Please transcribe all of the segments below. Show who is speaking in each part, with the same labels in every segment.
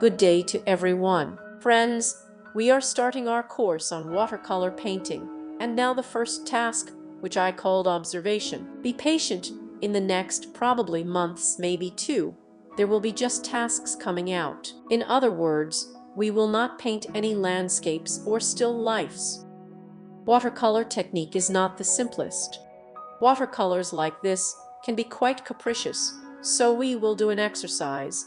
Speaker 1: Good day to everyone. Friends, we are starting our course on watercolor painting, and now the first task, which I called observation. Be patient. In the next probably months, maybe 2, there will be just tasks coming out. In other words, we will not paint any landscapes or still lifes. Watercolor technique is not the simplest. Watercolors like this can be quite capricious, so we will do an exercise.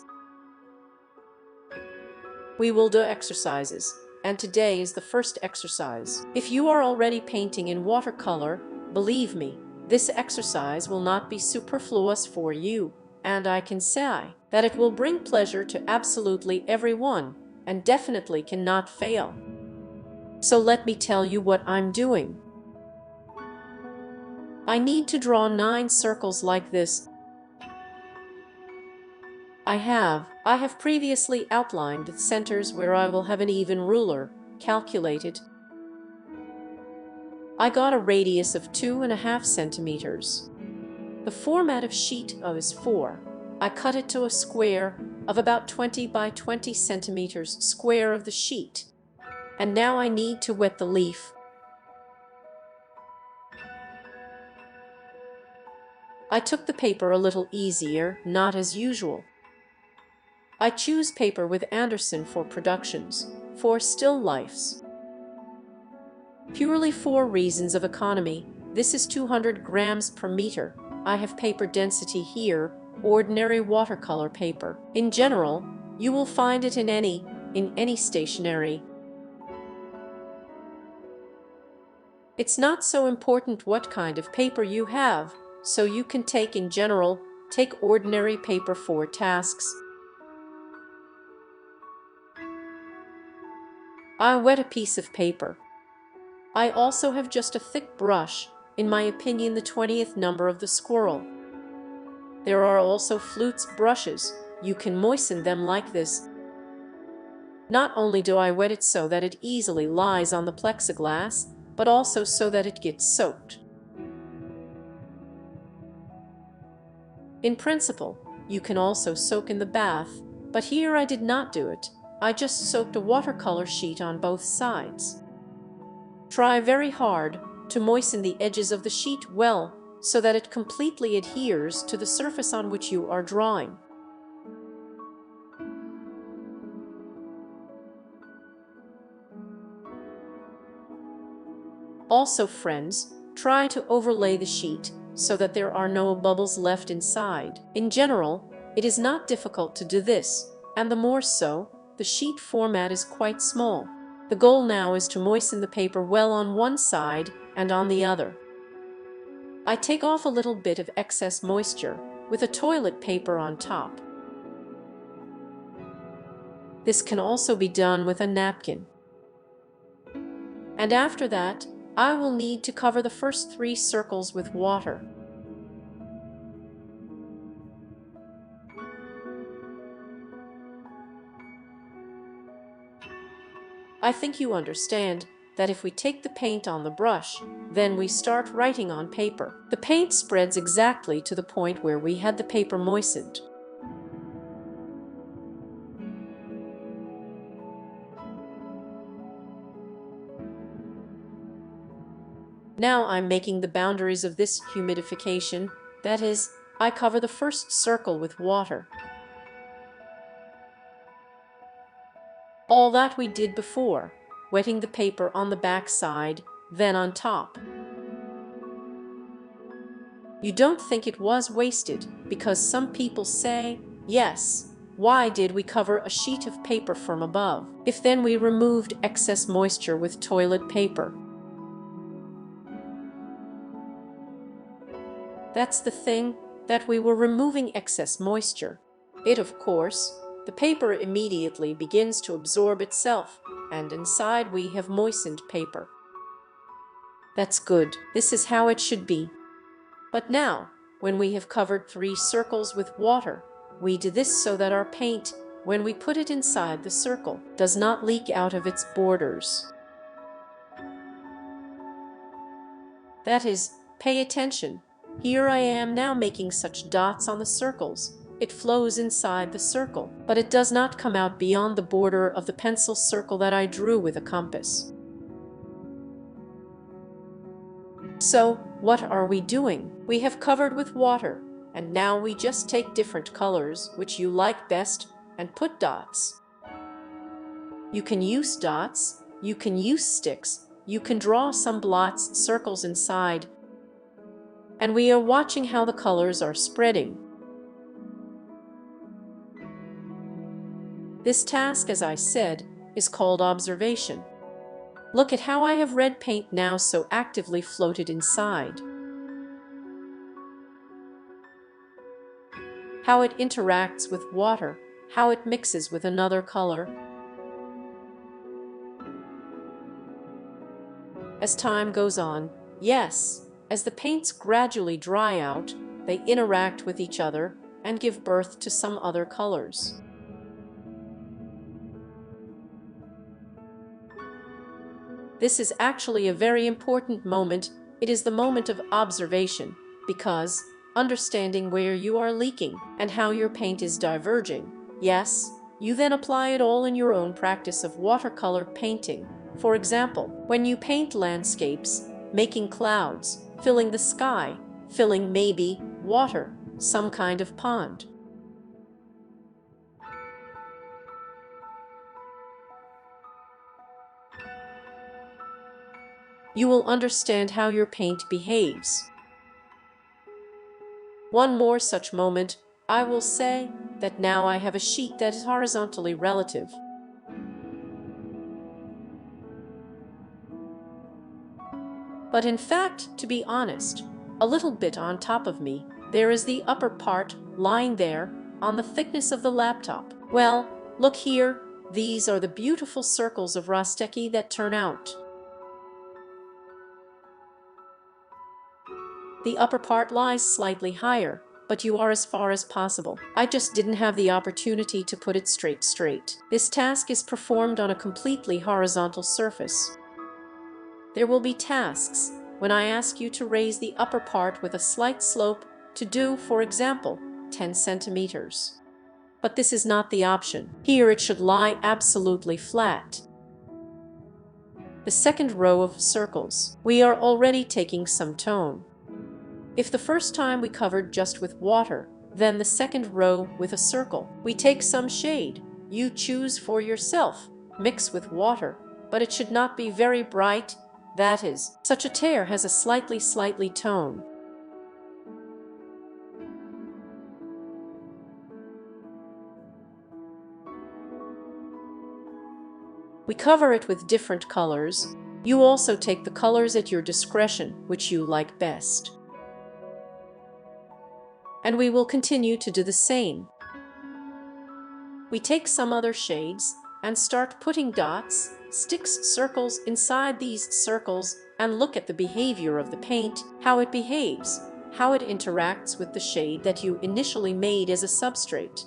Speaker 1: We will do exercises, and today is the first exercise. If you are already painting in watercolor, believe me, this exercise will not be superfluous for you, and I can say that it will bring pleasure to absolutely everyone, and definitely cannot fail. So let me tell you what I'm doing. I need to draw 9 circles like this. I have previously outlined the centers where I will have an even ruler calculated. I got a radius of 2.5 centimeters. The format of sheet is 4. I cut it to a square of about 20 by 20 centimeters square of the sheet. And now I need to wet the leaf. I took the paper a little easier, not as usual. I choose paper with Anderson for productions, for still lifes. Purely for reasons of economy, this is 200 grams per meter. I have paper density here, ordinary watercolor paper. In general, you will find it in any stationery. It's not so important what kind of paper you have, so you can take ordinary paper for tasks. I wet a piece of paper. I also have just a thick brush, in my opinion the 20th number of the squirrel. There are also flutes brushes, you can moisten them like this. Not only do I wet it so that it easily lies on the plexiglass, but also so that it gets soaked. In principle, you can also soak in the bath, but here I did not do it. I just soaked a watercolor sheet on both sides. Try very hard to moisten the edges of the sheet well, so that it completely adheres to the surface on which you are drawing. Also, friends, try to overlay the sheet so that there are no bubbles left inside. In general, it is not difficult to do this, and the more so, the sheet format is quite small. The goal now is to moisten the paper well on one side and on the other. I take off a little bit of excess moisture with a toilet paper on top. This can also be done with a napkin. And after that, I will need to cover the first 3 circles with water. I think you understand that if we take the paint on the brush, then we start writing on paper. The paint spreads exactly to the point where we had the paper moistened. Now I'm making the boundaries of this humidification, that is, I cover the first circle with water. All that we did before, wetting the paper on the back side, then on top. You don't think it was wasted, because some people say, yes, why did we cover a sheet of paper from above, if then we removed excess moisture with toilet paper? That's the thing, that we were removing excess moisture. Of course, the paper immediately begins to absorb itself, and inside we have moistened paper. That's good. This is how it should be. But now, when we have covered 3 circles with water, we do this so that our paint, when we put it inside the circle, does not leak out of its borders. That is, pay attention. Here I am now making such dots on the circles, It flows inside the circle, but it does not come out beyond the border of the pencil circle that I drew with a compass. So, what are we doing? We have covered with water, and now we just take different colors, which you like best, and put dots. You can use dots, you can use sticks, you can draw some blots, circles inside, and we are watching how the colors are spreading. This task, as I said, is called observation. Look at how I have red paint now so actively floated inside. How it interacts with water, how it mixes with another color. As time goes on, yes, as the paints gradually dry out, they interact with each other and give birth to some other colors. This is actually a very important moment. It is the moment of observation, because understanding where you are leaking and how your paint is diverging, yes, you then apply it all in your own practice of watercolor painting. For example, when you paint landscapes, making clouds, filling the sky, filling maybe water, some kind of pond. You will understand how your paint behaves. One more such moment, I will say that now I have a sheet that is horizontally relative. But in fact, to be honest, a little bit on top of me, there is the upper part lying there on the thickness of the laptop. Well, look here, these are the beautiful circles of Rostecki that turn out. The upper part lies slightly higher, but you are as far as possible. I just didn't have the opportunity to put it straight. This task is performed on a completely horizontal surface. There will be tasks when I ask you to raise the upper part with a slight slope to do, for example, 10 centimeters. But this is not the option. Here it should lie absolutely flat. The second row of circles, we are already taking some tone. If the first time we covered just with water, then the second row with a circle, we take some shade. You choose for yourself, mix with water, but it should not be very bright. That is, such a tear has a slightly tone. We cover it with different colors. You also take the colors at your discretion, which you like best. And we will continue to do the same. We take some other shades and start putting dots, sticks, circles inside these circles, and look at the behavior of the paint, how it behaves, how it interacts with the shade that you initially made as a substrate.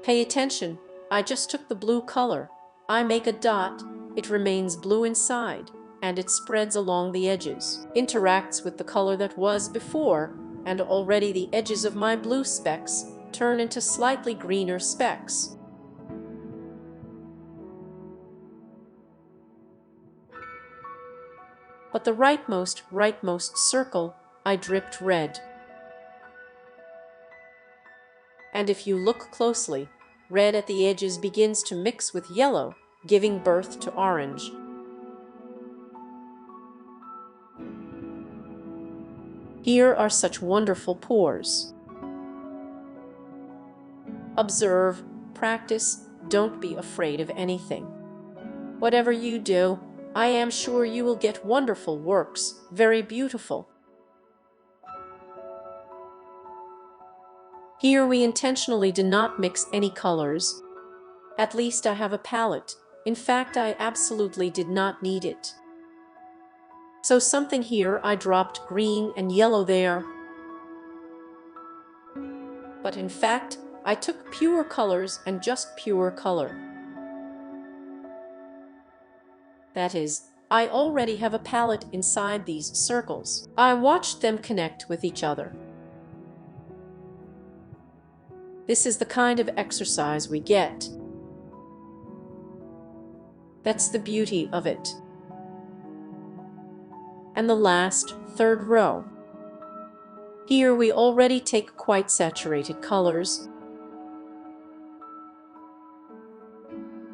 Speaker 1: Pay attention, I just took the blue color. I make a dot, it remains blue inside, and it spreads along the edges, interacts with the color that was before, and already the edges of my blue specks turn into slightly greener specks. But the rightmost circle, I dripped red. And if you look closely, red at the edges begins to mix with yellow, giving birth to orange. Here are such wonderful pores. Observe, practice, don't be afraid of anything. Whatever you do, I am sure you will get wonderful works, very beautiful. Here we intentionally did not mix any colors. At least I have a palette. In fact, I absolutely did not need it. So something here I dropped green and yellow there. But in fact, I took pure colors and just pure color. That is, I already have a palette inside these circles. I watched them connect with each other. This is the kind of exercise we get. That's the beauty of it. And the last, third row. Here we already take quite saturated colors.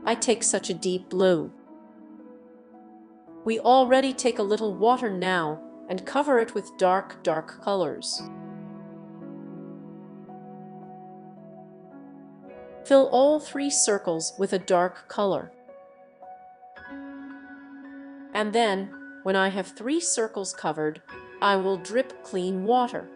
Speaker 1: I take such a deep blue. We already take a little water now and cover it with dark colors. Fill all 3 circles with a dark color. And then, when I have 3 circles covered, I will drip clean water.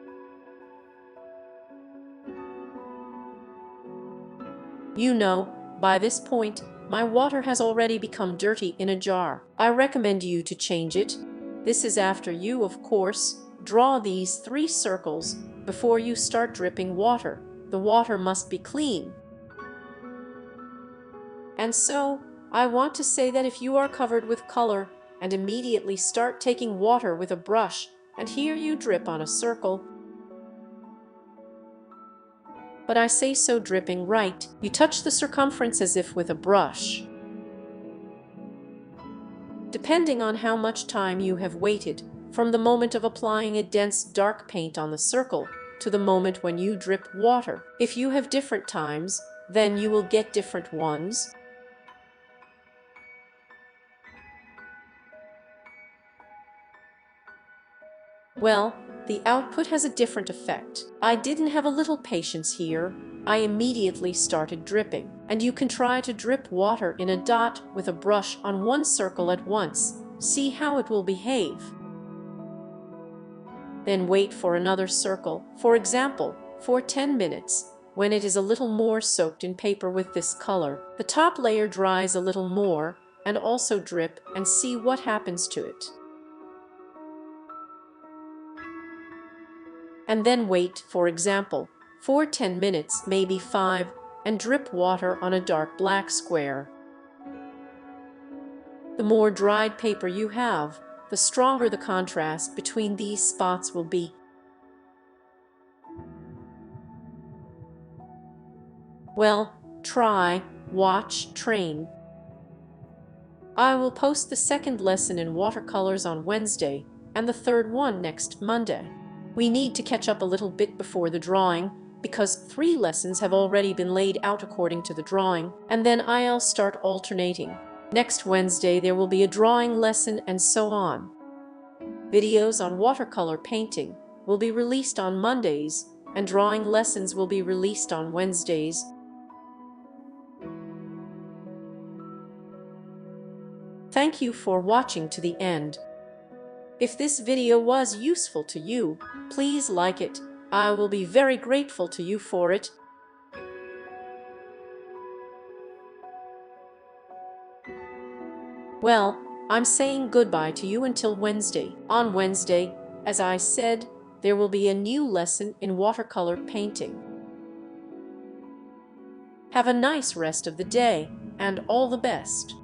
Speaker 1: You know, by this point, my water has already become dirty in a jar. I recommend you to change it. This is after you, of course, draw these 3 circles before you start dripping water. The water must be clean. And so, I want to say that if you are covered with color and immediately start taking water with a brush, and here you drip on a circle, but I say so dripping right, you touch the circumference as if with a brush. Depending on how much time you have waited, from the moment of applying a dense dark paint on the circle to the moment when you drip water. If you have different times, then you will get different ones. Well, the output has a different effect. I didn't have a little patience here. I immediately started dripping. And you can try to drip water in a dot with a brush on one circle at once. See how it will behave. Then wait for another circle, for example, for 10 minutes, when it is a little more soaked in paper with this color. The top layer dries a little more, and also drip, and see what happens to it. And then wait, for example, for 10 minutes, maybe 5, and drip water on a dark black square. The more dried paper you have, the stronger the contrast between these spots will be. Well, try, watch, train. I will post the second lesson in watercolors on Wednesday, and the third one next Monday. We need to catch up a little bit before the drawing, because 3 lessons have already been laid out according to the drawing, and then I'll start alternating. Next Wednesday there will be a drawing lesson, and so on. Videos on watercolor painting will be released on Mondays, and drawing lessons will be released on Wednesdays. Thank you for watching to the end. If this video was useful to you, please like it. I will be very grateful to you for it. Well, I'm saying goodbye to you until Wednesday. On Wednesday, as I said, there will be a new lesson in watercolor painting. Have a nice rest of the day, and all the best.